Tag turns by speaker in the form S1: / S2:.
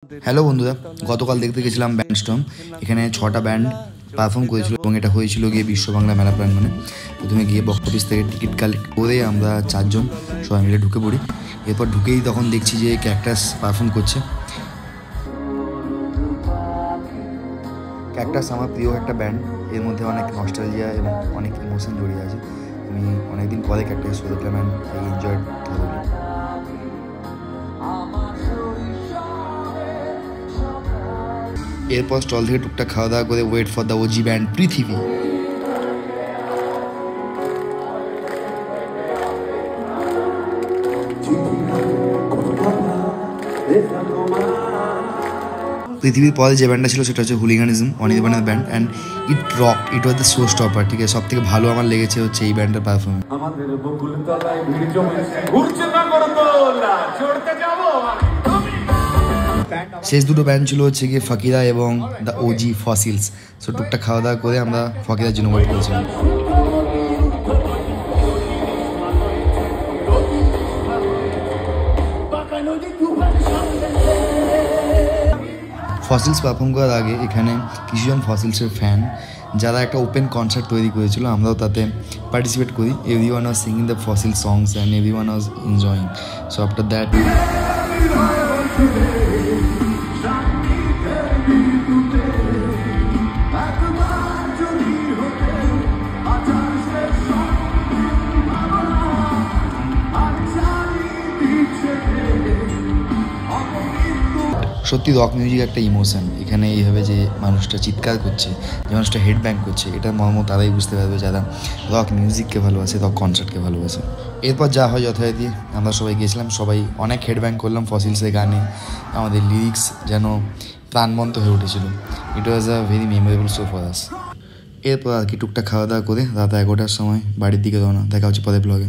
S1: Hello বন্ধুরা, গতকাল দেখতে গেছিলাম ব্যান্ডস্টর্ম। এখানে 6টা ব্যান্ড পারফর্ম করেছিল এবং এটা হয়েছিল গিয়ে বিশ্ব বাংলা মেলা প্রাঙ্গণে। প্রথমে গিয়ে বক্স অফিস থেকে টিকিট কালেক্ট করে আমরা 4জন সবাই মিলে ঢুকে পড়ি। এরপর ঢুকেই তখন দেখছি যে ক্যাকটাস পারফর্ম করছে। ক্যাকটাস আমার প্রিয় একটা ব্যান্ড, এর মধ্যে অনেক নস্টালজিয়া এবং অনেক ইমোশন জড়িয়ে আছে। আমি অনেকদিন পরে ক্যাকটাস শো দেখলাম অ্যান্ড আই এনজয়েড থরোলি। এরপর স্টল থেকে টুকটাক খাওয়া দাওয়া করে wait for the OG band Prithibi. পৃথিবীর পরে যে ব্যান্ডটা ছিল সেটা হচ্ছে হুলিগানিজম, অনির্বাণের band, and it rock, it was the show stopper. ঠিক আছে, সব থেকে ভালো আমার লেগেছে হচ্ছে এই ব্যান্ডের পারফরমেন্স। শেষ দুটো ব্যান্ড ছিল হচ্ছে গিয়ে ফকিরা এবং দ্য ওজি ফসিলস। সো টুকটাক খাওয়া দাওয়া করে আমরা ফকিরার জন্য ওয়েট করেছিলাম। ফসিলস পারফর্ম করার আগে এখানে কিছুজন ফসিলসের ফ্যান যারা একটা ওপেন কনসার্ট তৈরি করেছিল, আমরাও তাতে পার্টিসিপেট করি। Everyone was singing the fossil songs and everyone was enjoying. So after that সত্যি রক মিউজিক একটা ইমোশন। এখানে এইভাবে যে মানুষটা চিৎকার করছে, যে মানুষটা হেড ব্যাং করছে, এটার মর্ম তারাই বুঝতে পারবে যারা রক মিউজিককে ভালোবাসে, রক কনসার্টকে ভালোবাসে। এরপর যা হয় যথারীতি আমরা সবাই গিয়েছিলাম, সবাই অনেক হেড ব্যাং করলাম ফসিলসের গানে। আমাদের লিরিক্স যেন প্রাণবন্ত হয়ে উঠেছিল। It was a very memorable show for us. এরপর আর কি টুকটাক খাওয়া দাওয়া করে রাত 11টার সময় বাড়ির দিকে রওনা। দেখা হচ্ছে পরের ব্লগে।